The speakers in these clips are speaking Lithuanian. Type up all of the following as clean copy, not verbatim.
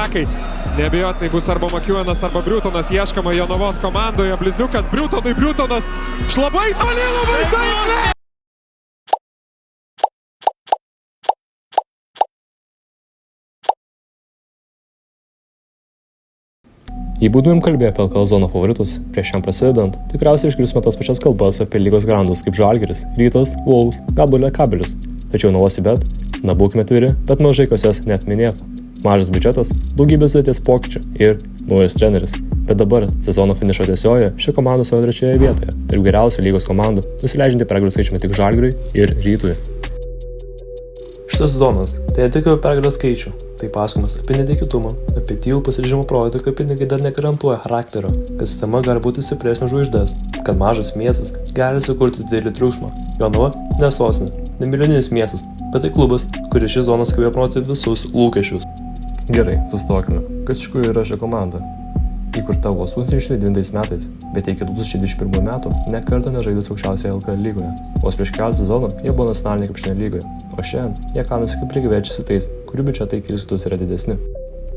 atakai. Neabejotinai bus arba Makiuonas, arba Briutonas ieškama Jonavos komandoje. Blizniukas Briutonas šlabai toli, labai taikliai. Jei būtumėm kalbėję apie LKL zono favoritus, prieš jam prasidedant, tikriausiai išgirsime tas pačias kalbas apie lygos grandus kaip Žalgiris, Rytas, Wolves, galbūt Lietkabelis. Tačiau Novosibet, na būkime atviri, bet mažai kas jos net minėtų. Mažas biudžetas, daugybė sudėties pokyčių ir naujas treneris. Bet dabar sezono finišo tiesiojoje ši komanda savo trečioje vietoje, tarp geriausių lygos komandų, nusileidžianti pergalių skaičiumi tik Žalgiriui ir Rytui. Šitas sezonas tai ne tik apie pergalės skaičių, tai pasakojimas apie netikėtumą, apie tylų pasiryžimo projektą, kad pinigai dar negarantuoja charakterio, kad sistema gali būti stipresnė už žvaigždes, kad mažas miestas gali sukurti didelį triukšmą. Jonava ne sostinė, ne milijoninis miestas, bet tai klubas, kuris šį zoną skubėjo apnuoti visus lūkesčius. Gerai, sustokime. Kas iš tikrųjų yra ši komanda? Įkurta vos 2009 metais, bet iki 2021 metų ne kartą nežaidęs aukščiausioje LKL lygoje. Vos prieš keletą sezonų jie buvo nacionalinė krepšinio lygoje, o šiandien jie kanasi kaip lygiaverčiai su tais, kurių biudžetai iki kitus yra didesni.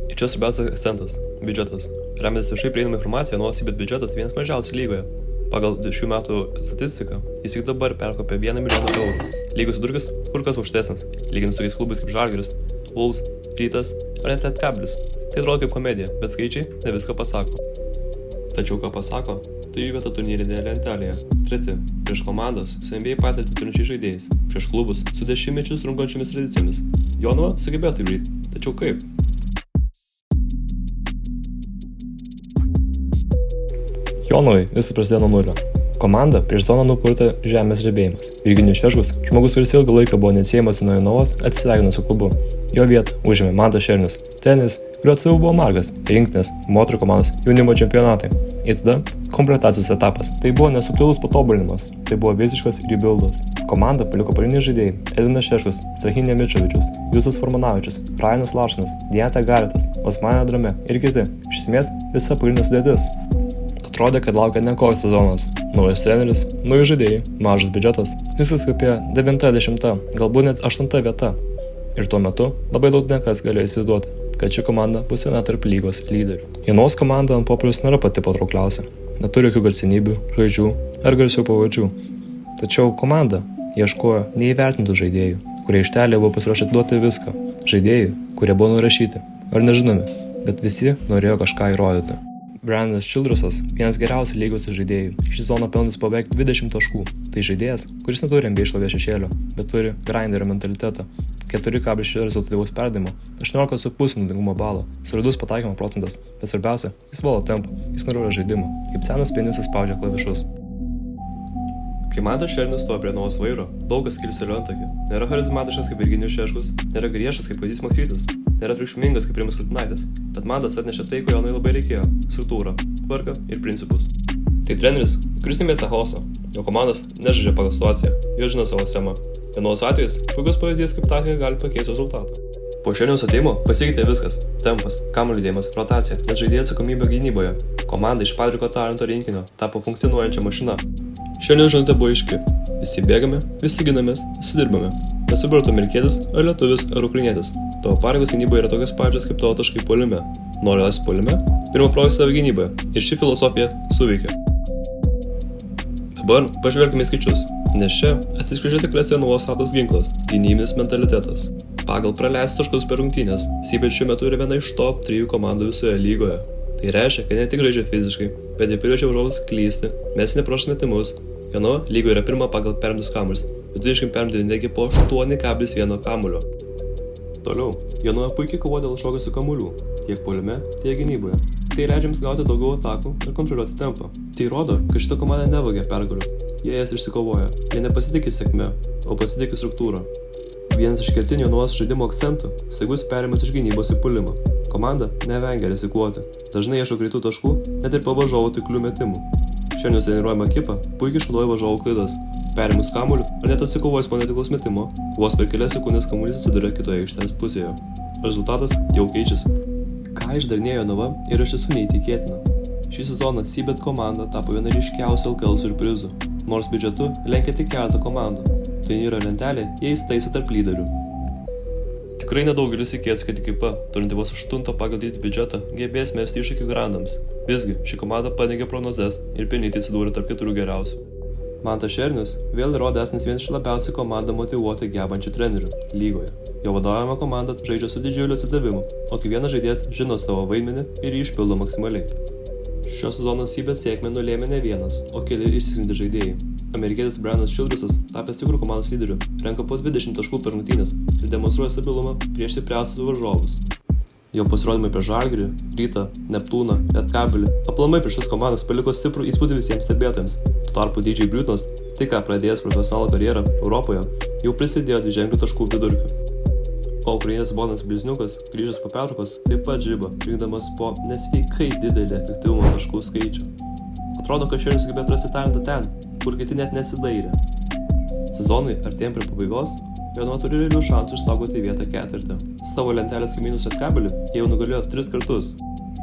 Ir čia svarbiausias akcentas – biudžetas. Remiantis viešai prieinama informacija, Novosibet biudžetas vienas mažiausių lygoje. Pagal šių metų statistiką jis tik dabar perkopė 1 milijoną eurų. Lygos vidurkis kur kas aukštesnis, lyginant su tokiais klubais kaip Žalgiris, Wolves, Rytas ar net Lietkabelis. Tai atrodo kaip komedija, bet skaičiai ne viską pasako. Tačiau ką pasako, tai jų vieta turnyrinėje lentelėje. Treti, prieš komandas su NBA patirtį turinčiais žaidėjais, prieš klubus su dešimtmečius trunkančiomis tradicijomis. Jonava sugebėjo tai daryti, tačiau kaip? Jonavai viskas prasidėjo nuo nulio. Komanda prieš zoną nupurtė žemės drebėjimas. Virginijus Šeškus, žmogus, kuris ilgą laiką buvo neatsiejamas nuo Jonavos, atsisveikino su klubu. Jo vietą užėmė Mantas Šernius, treneris, kurio atstovų buvo Margas, rinktinės, moterų komandos, jaunimo čempionatai. Ir tada komplektacijos etapas. Tai buvo nesubtilus patobulinimas, tai buvo visiškas rebuildas. Komanda paliko pagrindiniai žaidėjai Edvinas Šeškus, Strahinė Mičovičius, Justas Formanavičius, Rainas Larsonas, Diana Garitas, Osmanė Drame ir kiti. Iš esmės visa pagrindinė sudėtis. Atrodė, kad laukia nekoks sezonas. Naujas treneris, nauji žaidėjai, mažas biudžetas, viskas apie 90, galbūt net 8 vieta. Ir tuo metu labai daug nekas galėjo įsivaizduoti, kad ši komanda bus viena tarp lygos lyderių. Jonavos komanda ant popieriaus nėra pati patraukliausia, neturi jokių garsenybių, žvaigždžių ar garsių pavardžių. Tačiau komanda ieškojo neįvertintų žaidėjų, kurie aikštelėje buvo pasiruošę duoti viską, žaidėjų, kurie buvo nurašyti ar nežinomi, bet visi norėjo kažką įrodyti. Brandonas Childressas, vienas geriausių lygos žaidėjų, šį zoną pelnęs beveik 20 taškų. Tai žaidėjas, kuris neturi NBA šlovės šešėlio, bet turi grinderio mentalitetą. 4,6 rezultatyvaus perdavimo, 18,5 naudingumo balo, solidus pataikymo procentas, bet svarbiausia, jis valdo tempą, jis kontroliuoja žaidimą, kaip senas pianistas spaudžia klavišus. Kai Mantas Šernius stojo prie Novos vairo, daug kas kilstelėjo antakį. Nėra charizmatiškas kaip Virginijus Šeškus, nėra griežtas kaip Kazys Maksvytis, nėra triukšmingas kaip Rimas Kurtinaitis, bet Mantas atnešė tai, ko Jonavai labai reikėjo – struktūrą, tvarką ir principus. Tai treneris, kuris nemėgsta chaoso, jo komandos nežaidžia pagal situaciją, jie žino savo schemą. Jonavos atvejis – puikus pavyzdys, kaip taktika gali pakeisti rezultatą. Po Šerniaus ateimo pasikeitė viskas – tempas, kamuolių judėjimas, rotacija, net žaidėjų atsakomybė gynyboje. Komanda iš Padriko talento rinkinio tapo funkcionuojančia mašina. Šerniaus žinutė buvo aiški. Visi bėgame, visi ginamės, visi dirbame. Nesvarbu, ar tu amerikietis, ar lietuvis, ar ukrainietis. Tavo pareigos gynyboje yra tokios pačios kaip tavo taškai puolime. Nori laisvės puolime? Pirma proga savo gynyboje. Ir ši filosofija suveikia. Dabar pažvelgime į skaičius, nes čia atsiskleidžia tikras Jonavos slaptas ginklas – gynybinis mentalitetas. Pagal praleistus taškus per rungtynes, Sibet šiuo metu yra viena iš top 3 komandų visoje lygoje. Tai reiškia, kad ne tik žaidžia fiziškai, bet ir priverčia varžovus klysti, mes neprašo metimus. Jonava lygoje yra pirma pagal perimtus kamuolius, vidutiniškai perimti negi po 8,1 kamuolio. Toliau, Jonava puikiai kovoja dėl šokio su kamuolių, tiek puolime, tiek gynyboje. Tai leidžia jiems gauti daugiau atakų ir kontroliuoti tempą. Tai rodo, kad šita komanda nevagia pergalių. Jie jas išsikovoja. Jie nepasitikė sėkme, o pasitikė struktūrą. Vienas iš kertinių Jonavos žaidimo akcentų – staigus perėjimas iš gynybos į puolimą. Komanda nevengia rizikuoti. Dažnai ieško greitų taškų, net ir po varžovų taiklių metimų. Šiandien treniruojama ekipa puikiai išnaudoja varžovų klaidas. Perėmus kamuolių ar net atsikovojus po netiklaus metimo, vos per kelias sekundės kamuolys atsiduria kitoje aikštės pusėje. Rezultatas jau keičiasi. Ką išdarinėjo Jonava yra iš tiesų neįtikėtina. Šį sezoną Sibet komanda tapo viena ryškiausių LKL siurprizų, nors biudžetu lenkia tik keletą komandų. Turnyro lentelė jie įstaisė tarp lyderių. Tikrai nedaugelis tikės, kad ekipa, turinti vos 8 pagal dydį biudžetą, gebės mesti iššūkį grandams. Visgi, ši komanda paneigė prognozes ir pelnytai atsidūrė tarp 4 geriausių. Mantas Šernius vėl įrodė esant vienas iš labiausiai komandą motyvuoti gebančių trenerių lygoje. Jo vadovaujama komanda žaidžia su didžiuliu atsidavimu, o kiekvienas žaidėjas žino savo vaidmenį ir jį išpildo maksimaliai. Šio sezono Sybės sėkmę nulėmė ne vienas, o keli išsiskrinti žaidėjai. Amerikietis Brianas Childressas, tapęs tikrų komandos lyderiu, renka po 20 taškų per rungtynes ir demonstruoja stabilumą prieš stipriausius varžovus. Jo pasirodymai prieš Žalgirį, Rytą, Neptūną, Lietkabelį, aplamai prieš šias komandas paliko stiprų įspūdį visiems stebėtojams. Tuo tarpu DJ Brutonas, tik ką pradėjęs profesionalų karjerą Europoje, jau prisidėjo 2 taškų vidurkiu. O ukrainietis Bonas Blizniukas, grįžęs po pertraukos, taip pat žiba, rinkdamas po nesveikai didelį efektyvumo taškų skaičių. Atrodo, kad Šernius sugebėjo atrasti talentą ten, kur kiti net nesidairė. Sezonui artėjant prie pabaigos, Jonava turi realių šansų išsaugoti vietą ketvirtį. Savo lentelės kaimynus Lietkabelį jie jau nugalėjo 3 kartus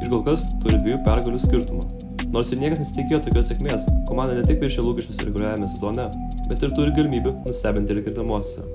ir kol kas turi 2 pergalių skirtumą. Nors ir niekas nesitikėjo tokios sėkmės, komanda ne tik viršė lūkesčius reguliariajame sezone, bet ir turi galimybių nustebinti ir kintamosiose.